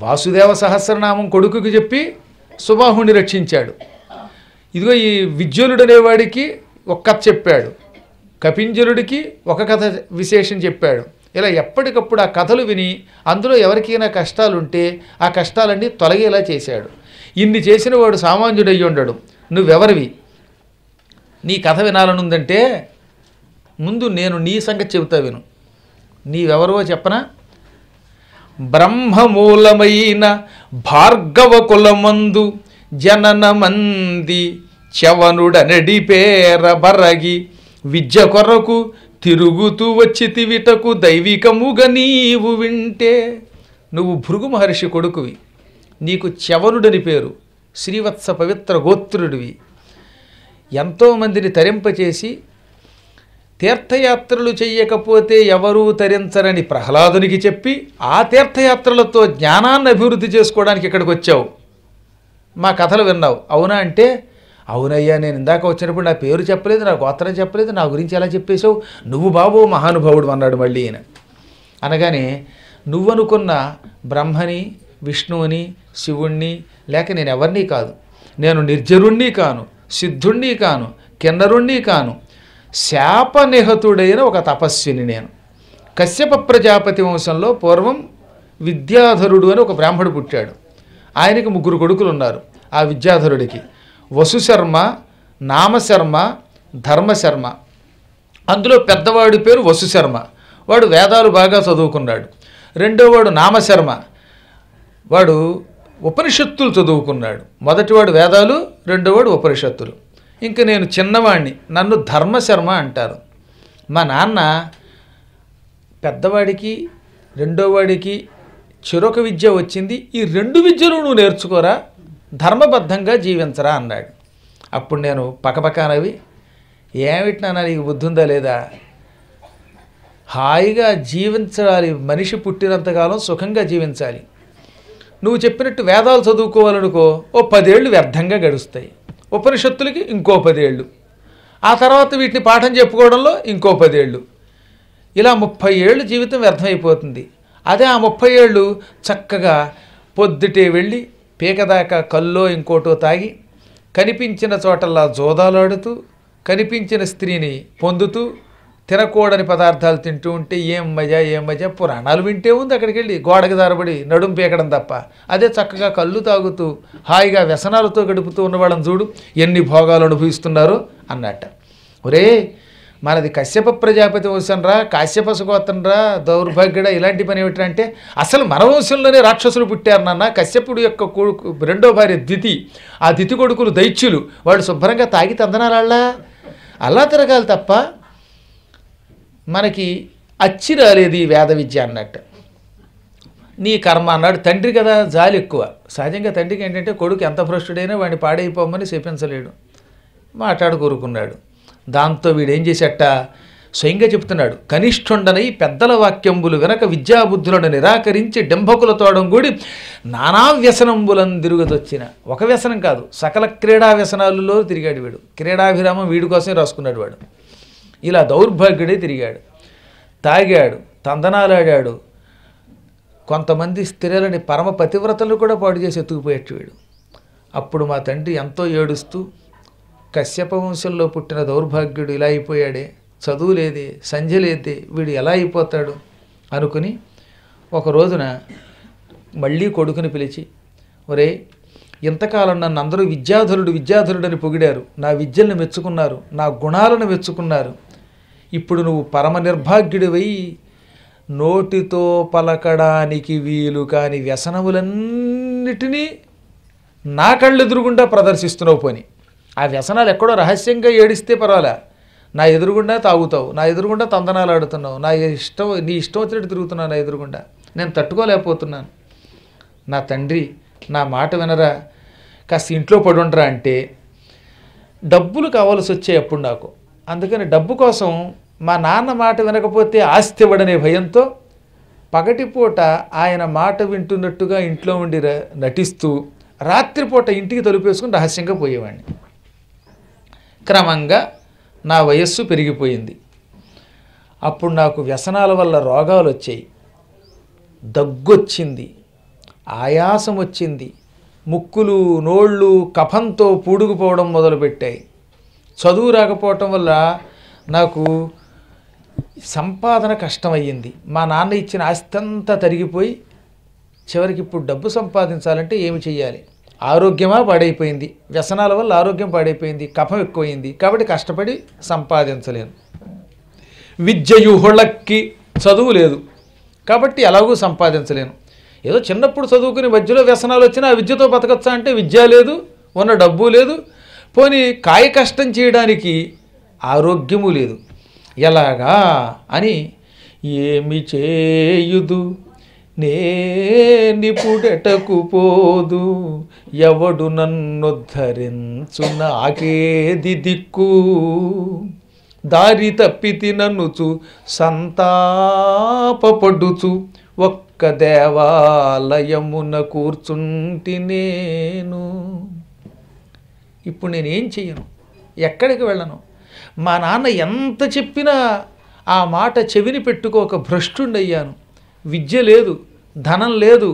వాసుదేవ సహస్రనామం కొడుకుకి చెప్పి సుబాహుని రక్షించాడు. ఇదిగో ఈ విజ్జలుడు అనేవాడికి ఒక కథ చెప్పాడు, కపింజలుడికి ఒక కథ విశేషం చెప్పాడు. ఇలా ఎప్పటికప్పుడు ఆ కథలు విని అందులో ఎవరికైనా కష్టాలుంటే ఆ కష్టాలన్నీ తొలగేలా చేశాడు. ఇన్ని చేసిన వాడు సామాన్యుడయ్యి ఉండడు. నువ్వెవరివి, నీ కథ వినాలనుందంటే ముందు నేను నీ సంగతి చెబుతా విను. నీవెవరో చెప్పనా? బ్రహ్మమూలమైన భార్గవ కులమందు జననమంది చవనుడనడి పేర బరగి విద్య కొరకు తిరుగుతూ వచ్చితివిటకు దైవికముగా నీవు వింటే. నువ్వు భృగు మహర్షి కొడుకువి, నీకు చవనుడని పేరు, శ్రీవత్స పవిత్ర గోత్రుడివి. ఎంతోమందిని తరింపచేసి తీర్థయాత్రలు చెయ్యకపోతే ఎవరూ తరించరని ప్రహ్లాదునికి చెప్పి ఆ తీర్థయాత్రలతో జ్ఞానాన్ని అభివృద్ధి చేసుకోవడానికి ఇక్కడికి వచ్చావు. మా కథలు విన్నావు, అవునా అంటే అవునయ్యా, నేను ఇందాక వచ్చినప్పుడు నా పేరు చెప్పలేదు, నా గోత్రం చెప్పలేదు, నా గురించి ఎలా చెప్పేశావు, నువ్వు బాబు మహానుభావుడు అన్నాడు మళ్ళీ ఈయన. అనగానే నువ్వనుకున్న బ్రహ్మని, విష్ణువుని, శివుణ్ణి లేక నేను ఎవరినీ కాదు, నేను నిర్జరుణ్ణి కాను, సిద్ధుణ్ణి కాను, కిన్నరుణ్ణి కాను, శాపనిహతుడైన ఒక తపస్విని నేను. కశ్యప ప్రజాపతి వంశంలో పూర్వం విద్యాధరుడు అని ఒక బ్రాహ్మడు పుట్టాడు. ఆయనకి 3 కొడుకులు ఉన్నారు. ఆ విద్యాధరుడికి వసుశర్మ, నామశర్మ, ధర్మశర్మ. అందులో పెద్దవాడి పేరు వసుశర్మ, వాడు వేదాలు బాగా చదువుకున్నాడు. రెండోవాడు నామశర్మ, వాడు ఉపనిషత్తులు చదువుకున్నాడు. మొదటివాడు వేదాలు, రెండోవాడు ఉపనిషత్తులు. ఇంక నేను చిన్నవాడిని, నన్ను ధర్మశర్మ అంటారు. మా నాన్న పెద్దవాడికి రెండోవాడికి చెరొక విద్య వచ్చింది, ఈ 2 విద్యలు నువ్వు నేర్చుకోరా, ధర్మబద్ధంగా జీవించరా అన్నాడు. అప్పుడు నేను పకపకానవి, ఏమిటి నాన్న నీకు బుద్ధి ఉందా లేదా, హాయిగా జీవించాలి, మనిషి పుట్టినంతకాలం సుఖంగా జీవించాలి. నువ్వు చెప్పినట్టు వేదాలు చదువుకోవాలనుకో, ఓ 10 ఏళ్ళు వ్యర్థంగా గడుస్తాయి, ఉపనిషత్తులకి ఇంకో 10 ఏళ్ళు, ఆ తర్వాత వీటిని పాఠం చెప్పుకోవడంలో ఇంకో 10 ఏళ్ళు, ఇలా 30 ఏళ్ళు జీవితం వ్యర్థమైపోతుంది. అదే ఆ 30 ఏళ్ళు చక్కగా పొద్దుటే వెళ్ళి పీకదాకా కల్లో ఇంకోటో తాగి కనిపించిన చోటల్లా జోదాలాడుతూ కనిపించిన స్త్రీని పొందుతూ తినకూడని పదార్థాలు తింటూ ఉంటే ఏం మజా, పురాణాలు వింటే ఉంది అక్కడికి వెళ్ళి గోడకి దారబడి నడుం పీకడం తప్ప. అదే చక్కగా కళ్ళు తాగుతూ హాయిగా వ్యసనాలతో గడుపుతూ ఉన్న వాళ్ళని చూడు ఎన్ని భోగాలు అనుభవిస్తున్నారో అన్నట్ట. ఒరే, మనది కశ్యప ప్రజాపతి వంశంరా, కాశ్యప సుగోత్రంరా, దౌర్భాగ్యుడా, ఇలాంటి పని ఏమిటంటే అసలు మన వంశంలోనే రాక్షసులు పుట్టారు నాన్న. కశ్యపుడు యొక్క కొడుకు రెండో భార్య దితి, ఆ దితి కొడుకులు దైత్యులు, వాళ్ళు శుభ్రంగా తాగి తందనాలా అలా తిరగాలి తప్ప మనకి అచ్చి రాలేదు ఈ వేద విద్య అన్నట్టు. నీ కర్మ అన్నాడు. తండ్రి కదా జాలి ఎక్కువ. సహజంగా తండ్రికి ఏంటంటే కొడుకు ఎంత భ్రష్టుడైనా వాడిని పాడైపోమని శపించలేడు, మాట్లాడు కోరుకున్నాడు. దాంతో వీడేం చేసేట స్వయంగా చెప్తున్నాడు, కనిష్ఠుండనై పెద్దల వాక్యంబులు వెనక విద్యాబుద్ధులను నిరాకరించి డంభకులతోడం కూడి నానా వ్యసనంబులను తిరుగుదొచ్చిన. ఒక వ్యసనం కాదు, సకల క్రీడా వ్యసనాలలో తిరిగాడు వీడు. క్రీడాభిరామం వీడి కోసమే రాసుకున్నాడు వాడు. ఇలా దౌర్భాగ్యుడే తిరిగాడు, తాగాడు, తందనాలాడాడు. కొంతమంది స్త్రీలని పరమ పతివ్రతలు కూడా పాడు చేసి ఎత్తుకుపోయేట్టు వీడు. అప్పుడు మా తండ్రి ఎంతో ఏడుస్తూ, కశ్యప వంశంలో పుట్టిన దౌర్భాగ్యుడు ఇలా అయిపోయాడే, చదువు లేదే, సంధ్య లేదే, వీడు ఎలా అయిపోతాడు అనుకుని ఒక రోజున మళ్ళీ కొడుకుని పిలిచి, ఒరే, ఇంతకాలం నన్ను అందరూ విద్యాధరుడని పొగిడారు, నా విద్యలను మెచ్చుకున్నారు, నా గుణాలను మెచ్చుకున్నారు. ఇప్పుడు నువ్వు పరమ నిర్భాగ్యుడివై నోటితో పలకడానికి వీలు కాని వ్యసనములన్నిటినీ నా కళ్ళెదురుగుండా ప్రదర్శిస్తున్నావు. పోని ఆ వ్యసనాలు ఎక్కడో రహస్యంగా ఏడిస్తే పర్వాలే, నా ఎదురుగుండా తాగుతావు, నా ఎదురుగుండా తందనాలు ఆడుతున్నావు, నీ ఇష్టం వచ్చినట్టు తిరుగుతున్నావు నా ఎదురుగుండా, నేను తట్టుకోలేకపోతున్నాను. నా తండ్రి నా మాట వినరా, కాస్త ఇంట్లో పడుండరా అంటే డబ్బులు కావాల్సి వచ్చాయి అప్పుడు నాకు. అందుకని డబ్బు కోసం మా నాన్న మాట వినకపోతే ఆస్తి ఇవ్వడనే భయంతో పగటిపూట ఆయన మాట వింటున్నట్టుగా ఇంట్లో ఉండి నటిస్తూ రాత్రిపూట ఇంటికి తలుపేసుకుని రహస్యంగా పోయేవాడిని. క్రమంగా నా వయస్సు పెరిగిపోయింది. అప్పుడు నాకు వ్యసనాల వల్ల రోగాలు వచ్చాయి, దగ్గొచ్చింది, ఆయాసం వచ్చింది. ముక్కులు నోళ్ళు కఫంతో పూడుకుపోవడం మొదలుపెట్టాయి. చదువు రాకపోవటం వల్ల నాకు సంపాదన కష్టమయ్యింది. మా నాన్న ఇచ్చిన ఆస్తి అంతా తరిగిపోయి చివరికి ఇప్పుడు డబ్బు సంపాదించాలంటే ఏమి చెయ్యాలి? ఆరోగ్యమా పాడైపోయింది, వ్యసనాల వల్ల ఆరోగ్యం పాడైపోయింది, కఫం ఎక్కువైంది, కాబట్టి కష్టపడి సంపాదించలేను. విద్యయు హొళక్కి, చదువు లేదు కాబట్టి ఎలాగూ సంపాదించలేను. ఏదో చిన్నప్పుడు చదువుకుని మధ్యలో వ్యసనాలు వచ్చినా ఆ విద్యతో బతకచ్చా అంటే విద్య లేదు, ఉన్న డబ్బు లేదు, పోనీ కాయ కష్టం చేయడానికి ఆరోగ్యము లేదు. ఎలాగా అని ఏమి చేయుదు నేనిపుడెటకు పోదు, ఎవడు నన్నుద్ధరించు నాకేది దిక్కు, దారి తప్పితి నన్నుచు సంతాపపడుచు ఒక్క దేవాలయమున కూర్చుంటి నేను. ఇప్పుడు నేనేం చెయ్యను, ఎక్కడికి వెళ్ళను? మా నాన్న ఎంత చెప్పినా ఆ మాట చెవిని పెట్టుకోక భ్రష్టుడయ్యాను. విద్య లేదు, ధనం లేదు,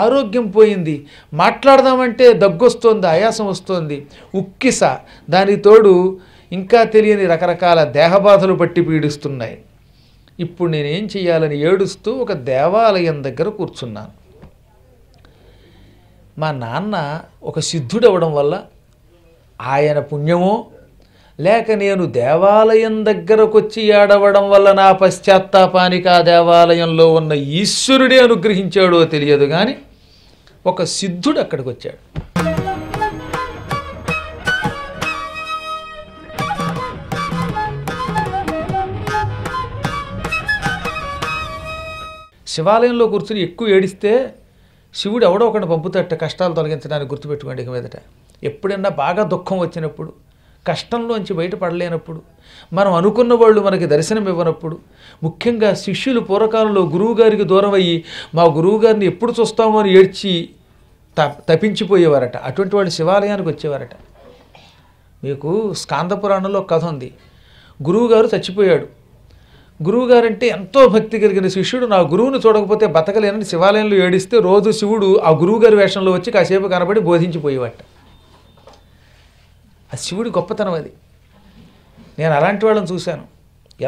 ఆరోగ్యం పోయింది, మాట్లాడదామంటే దగ్గొస్తోంది, ఆయాసం వస్తోంది, ఉక్కిస, దానికి తోడు ఇంకా తెలియని రకరకాల దేహబాధలు పట్టి పీడిస్తున్నాయి. ఇప్పుడు నేనేం చెయ్యాలని ఏడుస్తూ ఒక దేవాలయం దగ్గర కూర్చున్నాను. మా నాన్న ఒక సిద్ధుడవడం వల్ల ఆయన పుణ్యమో లేక నేను దేవాలయం దగ్గరకు వచ్చి ఏడవడం వల్ల నా పశ్చాత్తాపానికి ఆ దేవాలయంలో ఉన్న ఈశ్వరుడే అనుగ్రహించాడో తెలియదు, కానీ ఒక సిద్ధుడు అక్కడికి వచ్చాడు. శివాలయంలో కూర్చుని ఎక్కువ ఏడిస్తే శివుడు ఎవడో ఒకటి పంపుతట్ట కష్టాలు తొలగించడానికి. గుర్తుపెట్టుకోండి, ఇక మీదట ఎప్పుడైనా బాగా దుఃఖం వచ్చినప్పుడు, కష్టంలోంచి బయటపడలేనప్పుడు, మనం అనుకున్న వాళ్ళు మనకి దర్శనం ఇవ్వనప్పుడు, ముఖ్యంగా శిష్యులు పూర్వకాలంలో గురువుగారికి దూరం అయ్యి మా గురువుగారిని ఎప్పుడు చూస్తామో అని ఏడ్చి తపించిపోయేవారట. అటువంటి వాళ్ళు శివాలయానికి వచ్చేవారట. మీకు స్కాంద పురాణంలో కథ ఉంది. గురువుగారు చచ్చిపోయాడు. గురువుగారంటే ఎంతో భక్తి కలిగిన శిష్యుడు నా గురువుని చూడకపోతే బతకలేనని శివాలయంలో ఏడిస్తే రోజు శివుడు ఆ గురువుగారి వేషంలో వచ్చి కాసేపు కనబడి బోధించిపోయేవాట. ఆ శివుడి గొప్పతనం అది. నేను అలాంటి వాళ్ళని చూశాను.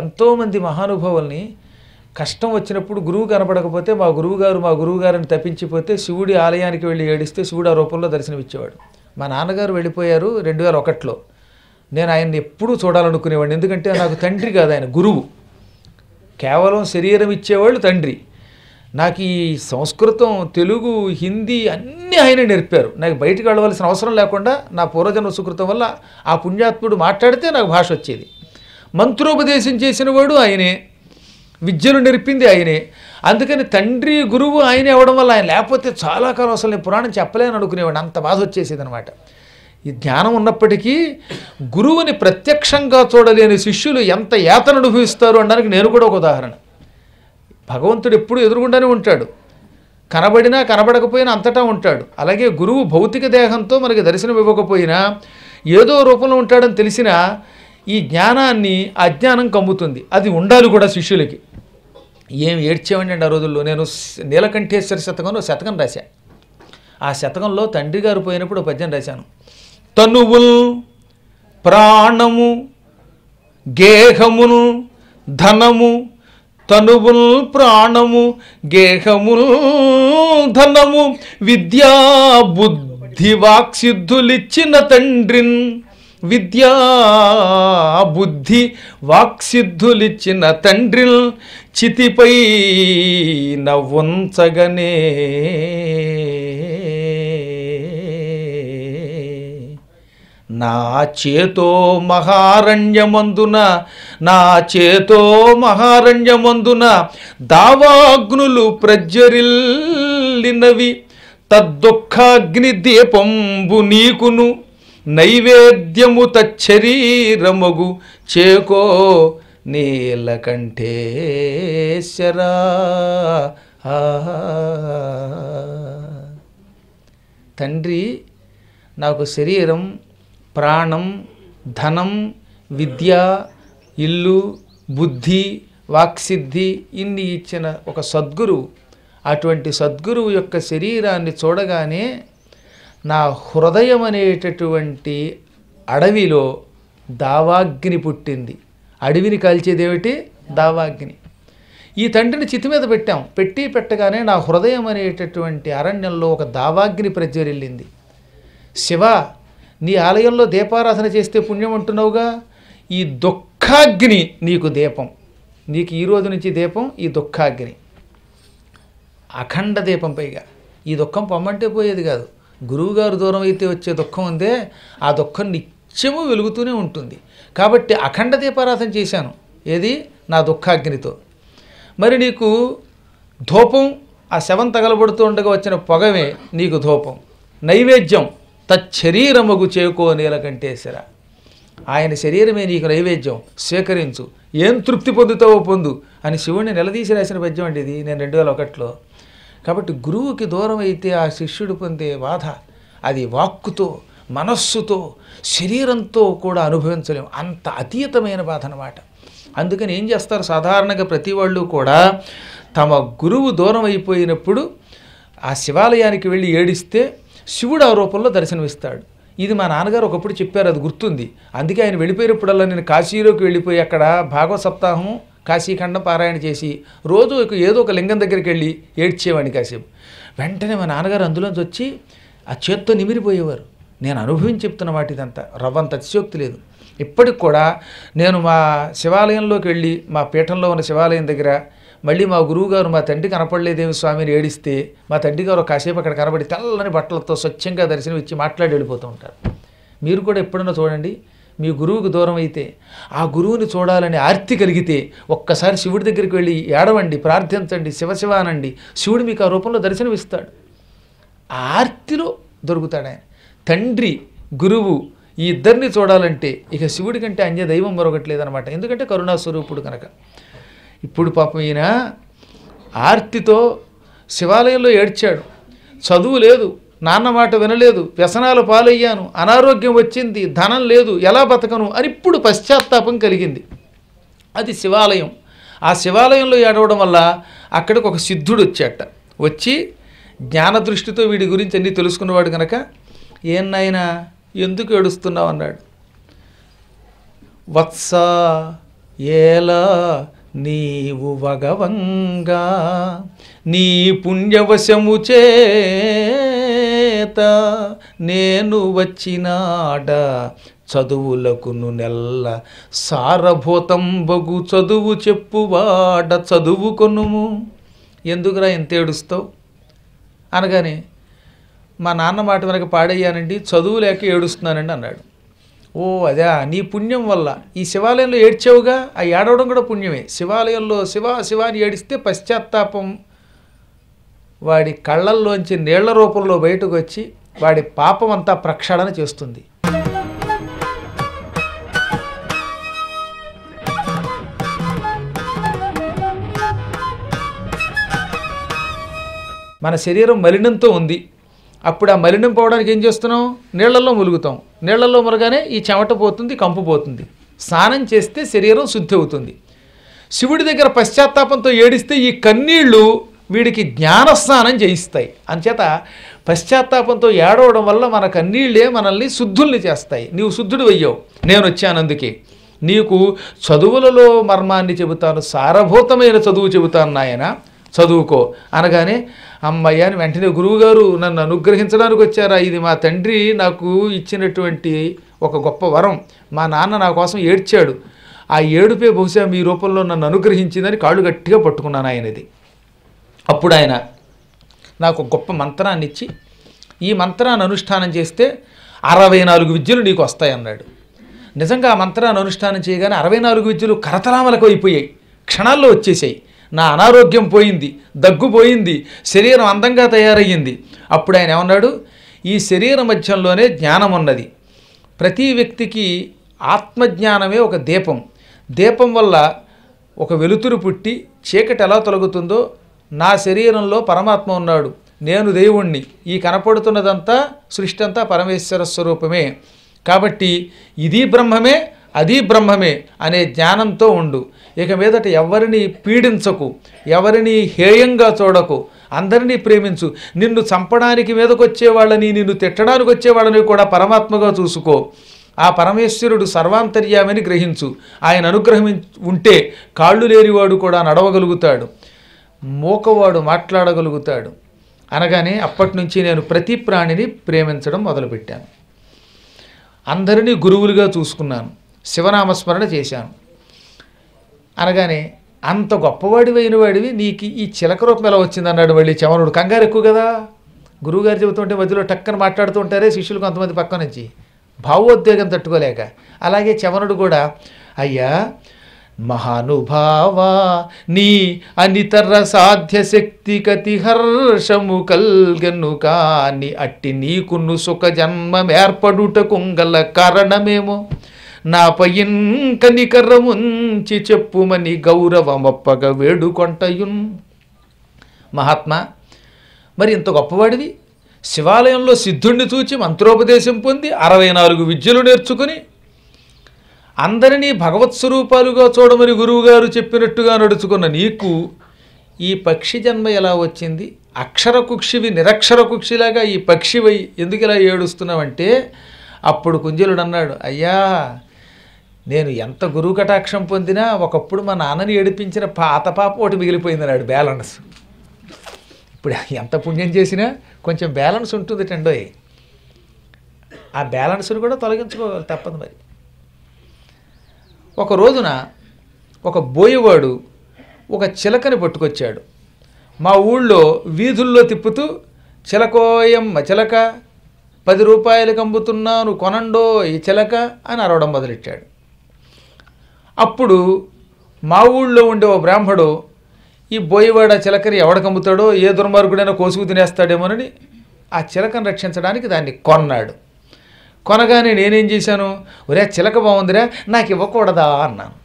ఎంతోమంది మహానుభావుల్ని కష్టం వచ్చినప్పుడు గురువు కనపడకపోతే మా గురువుగారిని తప్పించిపోతే శివుడి ఆలయానికి వెళ్ళి ఏడిస్తే శివుడు ఆ రూపంలో దర్శనమిచ్చేవాడు. మా నాన్నగారు వెళ్ళిపోయారు 2001లో. నేను ఆయన్ని ఎప్పుడూ చూడాలనుకునేవాడిని. ఎందుకంటే నాకు తండ్రి కాదు, ఆయన గురువు. కేవలం శరీరం ఇచ్చేవాళ్ళు తండ్రి. నాకు ఈ సంస్కృతం, తెలుగు, హిందీ అన్నీ ఆయన నేర్పారు. నాకు బయటికి వెళ్ళవలసిన అవసరం లేకుండా నా పూర్వజన్మ సుకృతం వల్ల ఆ పుణ్యాత్ముడు మాట్లాడితే నాకు భాష వచ్చేది. మంత్రోపదేశం చేసిన వాడు ఆయనే, విద్యను నేర్పింది ఆయనే. అందుకని తండ్రి గురువు ఆయనే అవ్వడం వల్ల ఆయన లేకపోతే చాలా కాలం అసలు నేను పురాణం చెప్పలేని అనుకునేవాడిని. అంత బాధ వచ్చేసేది అనమాట. ఈ జ్ఞానం ఉన్నప్పటికీ గురువుని ప్రత్యక్షంగా చూడలేని శిష్యులు ఎంత యాతన అనుభవిస్తారు అనడానికి నేను కూడా ఒక ఉదాహరణ. భగవంతుడు ఎప్పుడు ఎదురుగుండానే ఉంటాడు, కనబడినా కనబడకపోయినా అంతటా ఉంటాడు. అలాగే గురువు భౌతిక దేహంతో మనకి దర్శనం ఇవ్వకపోయినా ఏదో రూపంలో ఉంటాడని తెలిసినా ఈ జ్ఞానాన్ని అజ్ఞానం కమ్ముతుంది. అది ఉండాలి కూడా శిష్యులకి. ఏం ఏడ్చేవండి ఆ రోజుల్లో. నేను నీలకంఠేశ్వర శతకం రాశా. ఆ శతకంలో తండ్రి గారు పోయినప్పుడు పద్యం రాశాను. తనువుల్ ప్రాణము గేహమును ధనము, తనువుల్ ప్రాణము గేహముల్ ధనము, విద్యా బుద్ధి వాక్సిద్ధులిచ్చిన తండ్రిన్, విద్యా బుద్ధి వాక్సిద్ధులిచ్చిన తండ్రిల్ చితిపై నవ్వుంచగనే, నా చేతో మహారణ్యమందున దావాగ్నులు ప్రజ్వరిల్లినవి, తద్దుఃఖాగ్ని దీపంబు నీకును నైవేద్యము తచ్చరీరమగు చేకో నీలకంఠేశ్వరా. తండ్రి నాకు శరీరం, ప్రాణం, ధనం, విద్య, ఇల్లు, బుద్ధి, వాక్సిద్ధి ఇన్ని ఇచ్చిన ఒక సద్గురువు. అటువంటి సద్గురువు యొక్క శరీరాన్ని చూడగానే నా హృదయం అనేటటువంటి అడవిలో దావాగ్ని పుట్టింది. అడవిని కాల్చేదేమిటి? దావాగ్ని. ఈ తండ్రిని చితి మీద పెట్టగానే నా హృదయం అనేటటువంటి అరణ్యంలో ఒక దావాగ్ని ప్రజ్వరిల్లింది. శివ, నీ ఆలయంలో దీపారాధన చేస్తే పుణ్యం అంటున్నావుగా, ఈ దుఃఖాగ్ని నీకు దీపం. నీకు ఈ రోజు నుంచి దీపం ఈ దుఃఖాగ్ని, అఖండ దీపం. పైగా ఈ దుఃఖం పొమ్మంటే పోయేది కాదు. గురువుగారు దూరం అయితే వచ్చే దుఃఖం ఉందే, ఆ దుఃఖం నిత్యము వెలుగుతూనే ఉంటుంది. కాబట్టి అఖండ దీపారాధన చేశాను. ఏది? నా దుఃఖాగ్నితో. మరి నీకు ధూపం, ఆ శవం తగలబడుతూ ఉండగా వచ్చిన పొగమే నీకు ధూపం. నైవేద్యం తచ్చరీరమగు చేకో నీలకంఠేశ్వర, ఆయన శరీరమే నీకు నైవేద్యం, స్వీకరించు, ఏం తృప్తి పొందుతావో పొందు అని శివుడిని నిలదీసి రాసిన పద్యం అండి ఇది. నేను 2001లో. కాబట్టి గురువుకి దూరం అయితే ఆ శిష్యుడు పొందే బాధ అది వాక్కుతో, మనస్సుతో, శరీరంతో కూడా అనుభవించలేము. అంత అతీతమైన బాధ అన్నమాట. అందుకని ఏం చేస్తారు సాధారణంగా ప్రతి వాళ్ళు కూడా తమ గురువు దూరం అయిపోయినప్పుడు ఆ శివాలయానికి వెళ్ళి ఏడిస్తే శివుడు ఆ రూపంలో దర్శనమిస్తాడు. ఇది మా నాన్నగారు ఒకప్పుడు చెప్పారు, అది గుర్తుంది. అందుకే ఆయన వెళ్ళిపోయినప్పుడల్లా నేను కాశీలోకి వెళ్ళిపోయి అక్కడ భాగవత సప్తాహం, కాశీఖండం పారాయణ చేసి రోజు ఏదో ఒక లింగం దగ్గరికి వెళ్ళి ఏడ్చేవాడిని కాసేపు. వెంటనే మా నాన్నగారు అందులోంచి వచ్చి ఆ చేత్తో నిమిరిపోయేవారు. నేను అనుభవించి చెప్తున్న మాట ఇదంతా, రవ్వంత అతిశయోక్తి లేదు. ఇప్పటికి కూడా నేను మా శివాలయంలోకి వెళ్ళి మా పీఠంలో ఉన్న శివాలయం దగ్గర మళ్ళీ మా గురువుగారు మా తండ్రి కనపడలేదేమి స్వామిని ఏడిస్తే మా తండ్రి గారు కాసేపు అక్కడ కనబడి తెల్లని బట్టలతో స్వచ్ఛంగా దర్శనం ఇచ్చి మాట్లాడి వెళ్ళిపోతూ ఉంటారు. మీరు కూడా ఎప్పుడన్నా చూడండి, మీ గురువుకు దూరం అయితే ఆ గురువుని చూడాలని ఆర్తి కలిగితే ఒక్కసారి శివుడి దగ్గరికి వెళ్ళి ఏడవండి, ప్రార్థించండి, శివశివ అనండి. శివుడు మీకు ఆ రూపంలో దర్శనమిస్తాడు. ఆ ఆర్తిలో దొరుకుతాడు ఆయన. తండ్రి గురువు ఈ ఇద్దరిని చూడాలంటే ఇక శివుడి కంటే అన్య దైవం మరొకటి లేదనమాట. ఎందుకంటే కరుణాస్వరూపుడు కనుక. ఇప్పుడు పాపం ఈయన ఆర్తితో శివాలయంలో ఏడ్చాడు. చదువు లేదు, నాన్న మాట వినలేదు, వ్యసనాలు పాలయ్యాను, అనారోగ్యం వచ్చింది, ధనం లేదు, ఎలా బతకను అని ఇప్పుడు పశ్చాత్తాపం కలిగింది. అది శివాలయం. ఆ శివాలయంలో ఏడవడం వల్ల అక్కడికి ఒక సిద్ధుడు వచ్చాట. వచ్చి జ్ఞాన దృష్టితో వీడి గురించి అన్నీ తెలుసుకున్నవాడు కనుక, ఏన్నైనా ఎందుకు ఏడుస్తున్నావు అన్నాడు. వత్స ఏలా నీవు వగవంగా నీ పుణ్యవశము చేత నేను వచ్చినాడ చదువులకును నెల్ల సారభూతం బగు చదువు చెప్పువాడ చదువుకొనుము. ఎందుకురా ఎంత ఏడుస్తావు అనగానే మా నాన్న మాట వెనక పాడయ్యానండి, చదువు లేక ఏడుస్తున్నానండి అన్నాడు. ఓ అదే, నీ పుణ్యం వల్ల ఈ శివాలయంలో ఏడ్చావుగా, ఆ ఏడవడం కూడా పుణ్యమే. శివాలయంలో శివాని ఏడిస్తే పశ్చాత్తాపం వాడి కళ్ళల్లోంచి నీళ్ల రూపంలో బయటకు వచ్చి వాడి పాపం అంతా ప్రక్షాళన చేస్తుంది. మన శరీరం మలినంతో ఉంది. అప్పుడు ఆ మలినం పోవడానికి ఏం చేస్తున్నాం? నీళ్లలో ములుగుతాం. నీళ్లలో మురగానే ఈ చెమట పోతుంది, కంపు పోతుంది. స్నానం చేస్తే శరీరం శుద్ధి అవుతుంది. శివుడి దగ్గర పశ్చాత్తాపంతో ఏడిస్తే ఈ కన్నీళ్లు వీడికి జ్ఞానస్నానం చేయిస్తాయి. అంచేత పశ్చాత్తాపంతో ఏడవడం వల్ల మన కన్నీళ్లే మనల్ని శుద్ధుల్ని చేస్తాయి. నీవు శుద్ధుడు అయ్యావు, నేను వచ్చాను. అందుకే నీకు చదువులలో మర్మాన్ని చెబుతాను, సారభూతమైన చదువు చెబుతాను నాయన, చదువుకో అనగానే అమ్మయ్య అని వెంటనే గురువుగారు నన్ను అనుగ్రహించడానికి వచ్చారా? ఇది మా తండ్రి నాకు ఇచ్చినటువంటి ఒక గొప్ప వరం. మా నాన్న నా కోసం ఏడ్చాడు, ఆ ఏడుపే బహుశా మీ రూపంలో నన్ను అనుగ్రహించిందని కాళ్ళు గట్టిగా పట్టుకున్నాను ఆయనది. అప్పుడు ఆయన నాకు గొప్ప మంత్రాన్ని ఇచ్చి, ఈ మంత్రాన్ని అనుష్ఠానం చేస్తే 64 విద్యలు నీకు వస్తాయి అన్నాడు. నిజంగా ఆ మంత్రాన్ని అనుష్ఠానం చేయగానే 64 విద్యలు కరతలామలకు అయిపోయాయి, క్షణాల్లో వచ్చేసాయి. నా అనారోగ్యం పోయింది, దగ్గు పోయింది, శరీరం అందంగా తయారయ్యింది. అప్పుడు ఆయన ఏమన్నాడు? ఈ శరీర మధ్యంలోనే జ్ఞానం ఉన్నది. ప్రతి వ్యక్తికి ఆత్మజ్ఞానమే ఒక దీపం. దీపం వల్ల ఒక వెలుతురు పుట్టి చీకటి ఎలా తొలగుతుందో నా శరీరంలో పరమాత్మ ఉన్నాడు, నేను దేవుణ్ణి, ఈ కనపడుతున్నదంతా సృష్టి అంతా పరమేశ్వర స్వరూపమే. కాబట్టి ఇది బ్రహ్మమే, అది బ్రహ్మమే అనే జ్ఞానంతో ఉండు. ఇక మీదట ఎవరిని పీడించకు, ఎవరిని హేయంగా చూడకు, అందరినీ ప్రేమించు, నిన్ను చంపడానికి మీదకొచ్చే వాళ్ళని, నిన్ను తిట్టడానికి వచ్చే వాళ్ళని కూడా పరమాత్మగా చూసుకో. ఆ పరమేశ్వరుడు సర్వాంతర్యామని గ్రహించు. ఆయన అనుగ్రహం ఉంటే కాళ్ళు లేనివాడు కూడా నడవగలుగుతాడు, మూకవాడు మాట్లాడగలుగుతాడు అనగానే అప్పటి నుంచి నేను ప్రతి ప్రాణిని ప్రేమించడం మొదలుపెట్టాను. అందరినీ గురువులుగా చూసుకున్నాను, శివనామస్మరణ చేశాను. అనగానే అంత గొప్పవాడివైన వాడివి నీకు ఈ చిలక రూపం ఎలా వచ్చిందన్నాడు మళ్ళీ చవనుడు. కంగారు ఎక్కువ కదా, గురువుగారు చెబుతుంటే మధ్యలో టక్కన మాట్లాడుతూ ఉంటారే శిష్యులు కొంతమంది పక్క నుంచి, భావోద్వేగం తట్టుకోలేక. అలాగే చవనుడు కూడా, అయ్యా మహానుభావ నీ అనితర సాధ్య శక్తి కతి హర్షము కల్గెను కాని అట్టి నీకును సుఖ జన్మమేర్పడుట కుంగల కారణమేమో నాపై కనికరముంచి చెప్పుమని గౌరవమప్పగ వేడుకొంటయున్. మహాత్మా, మరి ఇంత గొప్పవాడివి, శివాలయంలో సిద్ధుణ్ణి చూచి మంత్రోపదేశం పొంది 64 విద్యలు నేర్చుకుని అందరినీ భగవత్ స్వరూపాలుగా చూడమని గురువుగారు చెప్పినట్టుగా నడుచుకున్న నీకు ఈ పక్షి జన్మ ఎలా వచ్చింది? అక్షర కుక్షివి నిరక్షర కుక్షిలాగా ఈ పక్షివై ఎందుకు ఇలా ఏడుస్తున్నావంటే, అప్పుడు కుంజలుడు అన్నాడు, అయ్యా నేను ఎంత గురువు కటాక్షం పొందినా ఒకప్పుడు మా నాన్నని ఏడిపించిన పాత పాప ఒకటి మిగిలిపోయిందన్నాడు, బ్యాలెన్స్. ఇప్పుడు ఎంత పుణ్యం చేసినా కొంచెం బ్యాలెన్స్ ఉంటుంది టండోయ్, ఆ బ్యాలెన్స్ని కూడా తొలగించుకోవాలి, తప్పదు. మరి ఒక రోజున ఒక బోయవాడు ఒక చిలకని పట్టుకొచ్చాడు. మా ఊళ్ళో వీధుల్లో తిప్పుతూ చిలకోయమ్మ చిలక 10 రూపాయలకు అమ్ముతున్నాను కొనండో ఈ చిలక అని అరవడం మొదలెట్టాడు. అప్పుడు మా ఊళ్ళో ఉండే ఓ బ్రాహ్మడు ఈ బోయవాడ చిలకని ఎవడకమ్ముతాడో, ఏ దుర్మార్గుడైనా కోసుకు తినేస్తాడేమోనని ఆ చిలకను రక్షించడానికి దాన్ని కొన్నాడు. కొనగానే నేనేం చేశాను, ఒరే చిలక బాగుందిరా నాకు ఇవ్వకూడదా అన్నాను.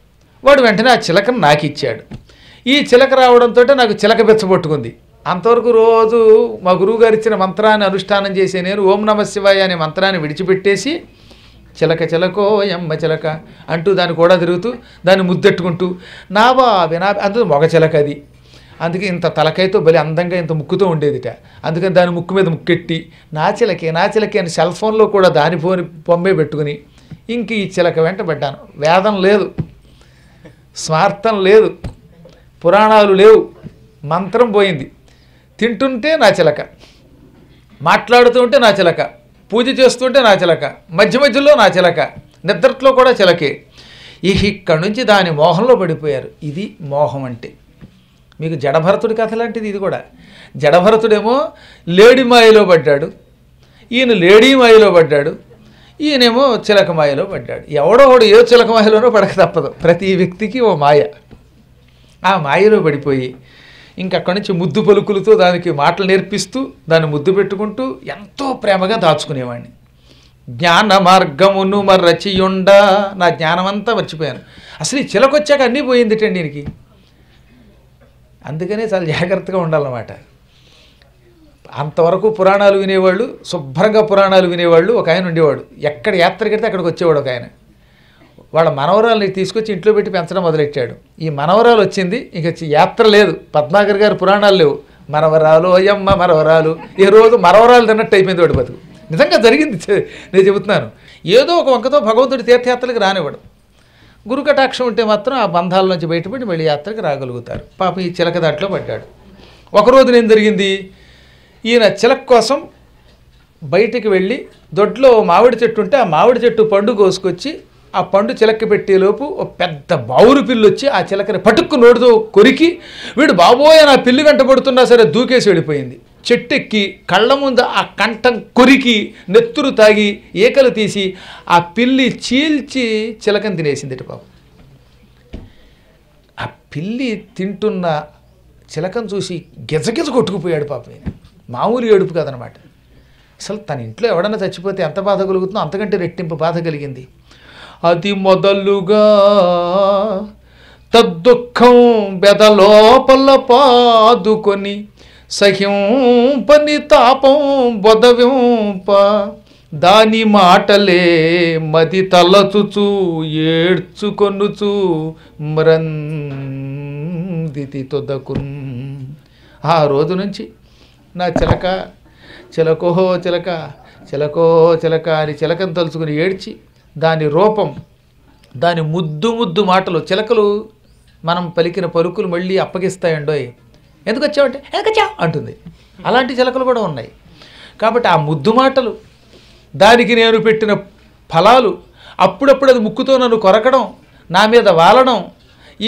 వాడు వెంటనే ఆ చిలకను నాకు ఇచ్చాడు. ఈ చిలక రావడంతో నాకు చిలక బెచ్చబొట్టుకుంది. అంతవరకు రోజు మా గురువుగారు ఇచ్చిన మంత్రాన్ని అనుష్ఠానం చేసే నేను ఓం నమ శివాయ అనే మంత్రాన్ని విడిచిపెట్టేసి చిలక చిలకో ఎమ్మ చిలక అంటూ దాన్ని కూడా తిరుగుతూ దాన్ని ముద్దెట్టుకుంటూ నాబా అందులో మగ చిలక అది, అందుకే ఇంత తలకాయతో బలి అందంగా ఇంత ముక్కుతో ఉండేదిట. అందుకని దాని ముక్కు మీద ముక్కెట్టి నా చిలకే అని సెల్ ఫోన్లో కూడా దాని బొమ్మే పెట్టుకుని ఇంక ఈ చిలక వెంట పడ్డాను. వేదం లేదు, స్మార్థం లేదు, పురాణాలు లేవు, మంత్రం పోయింది. తింటుంటే నా చిలక, మాట్లాడుతూ ఉంటే నా చిలక, పూజ చేస్తుంటే నా చిలక, మధ్య మధ్యలో నా చిలక, నిద్రట్లో కూడా చిలకే. ఇక్కడి నుంచి దాని మోహంలో పడిపోయారు. ఇది మోహం అంటే. మీకు జడభరతుడి కథ లాంటిది ఇది కూడా. జడభరతుడేమో లేడి మాయలో పడ్డాడు, ఈయన లేడీ మాయలో పడ్డాడు, ఈయనేమో చిలక మాయలో పడ్డాడు. ఎవడో ఒకడు ఏ చిలక మాయలోనో పడక తప్పదు. ప్రతి వ్యక్తికి ఓ మాయ. ఆ మాయలో పడిపోయి ఇంకక్కడి నుంచి ముద్దు పలుకులతో దానికి మాటలు నేర్పిస్తూ దాన్ని ముద్దు పెట్టుకుంటూ ఎంతో ప్రేమగా దాచుకునేవాడిని. జ్ఞాన మార్గమును మర్రచియుండ, నా జ్ఞానమంతా మర్చిపోయాను. అసలు ఈ చిలకొచ్చాక అన్నీ పోయిందిటండి దీనికి. అందుకనే చాలా జాగ్రత్తగా ఉండాలన్నమాట. అంతవరకు పురాణాలు వినేవాళ్ళు, శుభ్రంగా పురాణాలు వినేవాళ్ళు ఒక ఆయన ఉండేవాడు. ఎక్కడ యాత్రకెడితే అక్కడికి వచ్చేవాడు ఒక ఆయన. వాళ్ళ మనవరాలని తీసుకొచ్చి ఇంట్లో పెట్టి పెంచడం మొదలెట్టాడు. ఈ మనవరాలు వచ్చింది, ఇంక యాత్ర లేదు. పద్మాకర్ గారు పురాణాలు లేవు, మనవరాలు అయ్యమ్మ మనవరాలు, ఏ రోజు మనవరాలు తిన్నట్టు అయిపోయింది వాడి బతుకు. నిజంగా జరిగింది, నేను చెబుతున్నాను. ఏదో ఒక వంకతో భగవంతుడి తీర్థయాత్రలకు రానివ్వడు. గురుకటాక్షం ఉంటే మాత్రం ఆ బంధాల నుంచి బయటపడి మళ్ళీ యాత్రకు రాగలుగుతారు. పాపం ఈ చిలక దాంట్లో పడ్డాడు. ఒకరోజు ఏం జరిగింది, ఈయన చిలక కోసం బయటికి వెళ్ళి దొడ్లో మామిడి చెట్టు ఉంటే ఆ మామిడి చెట్టు పండు కోసుకొచ్చి ఆ పండు చిలక పెట్టేలోపు ఒక పెద్ద బావురు పిల్లి వచ్చి ఆ చిలకని పటుక్కు నోటితో కొరికి, వీడు బాబోయ్ నా పిల్లి వెంట పడుతున్నా సరే దూకేసి వెళ్ళిపోయింది. చెట్టెక్కి కళ్ళ ముందు ఆ కంఠం కొరికి నెత్తురు తాగి ఏకలు తీసి ఆ పిల్లి చీల్చి చిలకని తినేసింది పాపం. ఆ పిల్లి తింటున్న చిలకను చూసి గిజగిజ కొట్టుకుపోయాడు పాపం. మామూలు ఏడుపు కదనమాట. అసలు తన ఇంట్లో ఎవడన్నా చచ్చిపోతే ఎంత బాధ కలుగుతుందో అంతకంటే రెట్టింపు బాధ కలిగింది. అది మొదలుగా తద్దుఃఖం బెదలోపల పాదుకొని సహింపని తాపం బొదవింప దాని మాటలే మది తలచుచు ఏడ్చుకొనుచు మ్రందితి తొదకున్. ఆ రోజు నుంచి నా చిలక, చిలకోహో చిలక, చిలకో చిలక అని చిలకను తలుచుకుని ఏడ్చి దాని రూపం, దాని ముద్దు ముద్దు మాటలు, చిలకలు మనం పలికిన పలుకులు మళ్ళీ అప్పగిస్తాయండోయ్. ఎందుకు వచ్చావంటే ఎందుకొచ్చా అంటుంది. అలాంటి చిలకలు కూడా ఉన్నాయి. కాబట్టి ఆ ముద్దు మాటలు, దానికి నేను పెట్టిన ఫలాలు, అప్పుడప్పుడు అది ముక్కుతో నన్ను కొరకడం, నా మీద వాలడం,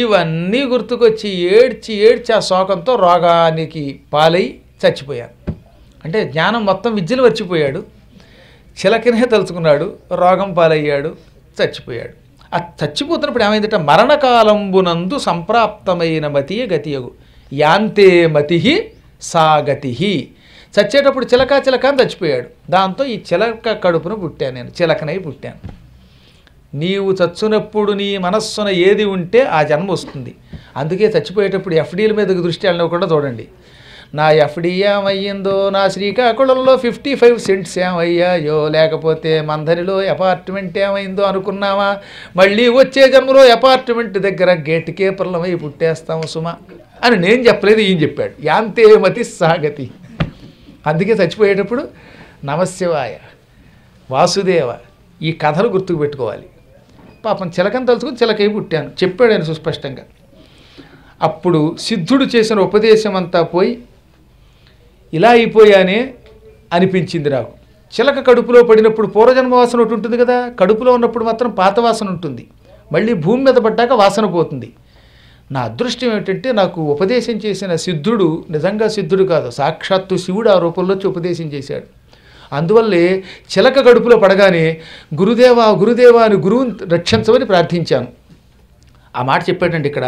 ఇవన్నీ గుర్తుకొచ్చి ఏడ్చి ఏడ్చి ఆ శోకంతో రోగానికి పాలై చచ్చిపోయాను. అంటే జ్ఞానం మొత్తం విద్యలు మర్చిపోయాడు, చిలకనే తలుచుకున్నాడు, రోగం పాలయ్యాడు, చచ్చిపోయాడు. ఆ చచ్చిపోతున్నప్పుడు ఏమైందట, మరణకాలంబునందు సంప్రాప్తమైన మతియే గతియగు యాంతే మతి సా గతి. చచ్చేటప్పుడు చిలక చిలక అని చచ్చిపోయాడు. దాంతో ఈ చిలక కడుపును పుట్టాను, నేను చిలకనై పుట్టాను. నీవు చచ్చునప్పుడు నీ మనస్సున ఏది ఉంటే ఆ జన్మ వస్తుంది. అందుకే చచ్చిపోయేటప్పుడు ఎఫ్డీల మీదకి దృష్టి వెళ్ళకుండా చూడండి. నా ఎఫ్డీ ఏమయ్యిందో, నా శ్రీకాకుళంలో 55 సెంట్స్ ఏమయ్యాయో, లేకపోతే మందరిలో అపార్ట్మెంట్ ఏమైందో అనుకున్నావా? మళ్ళీ వచ్చే జన్మలో అపార్ట్మెంట్ దగ్గర గేట్ కీపర్లమై పుట్టేస్తాము సుమా అని నేను చెప్పలేదు, ఈయన చెప్పాడు. యాంతే మతి సాగతి. అందుకే చచ్చిపోయేటప్పుడు నమశివాయ, వాసుదేవ, ఈ కథలు గుర్తుకు పెట్టుకోవాలి. పాపం చిలకని తలుచుకుని చిలకై పుట్టాను చెప్పాడు ఆయన సుస్పష్టంగా. అప్పుడు సిద్ధుడు చేసిన ఉపదేశం అంతా పోయి ఇలా అయిపోయానే అనిపించింది నాకు. చిలక కడుపులో పడినప్పుడు పూర్వజన్మ వాసన ఒకటి ఉంటుంది కదా, కడుపులో ఉన్నప్పుడు మాత్రం పాత వాసన ఉంటుంది, మళ్ళీ భూమి మీద పడ్డాక వాసన పోతుంది. నా అదృష్టం ఏమిటంటే నాకు ఉపదేశం చేసిన సిద్ధుడు నిజంగా సిద్ధుడు కాదు, సాక్షాత్తు శివుడు ఆ రూపంలో వచ్చి ఉపదేశం చేశాడు. అందువల్లే చిలక కడుపులో పడగానే గురుదేవా గురుదేవా అని గురువుని రక్షించమని ప్రార్థించాను. ఆ మాట చెప్పాడండి ఇక్కడ.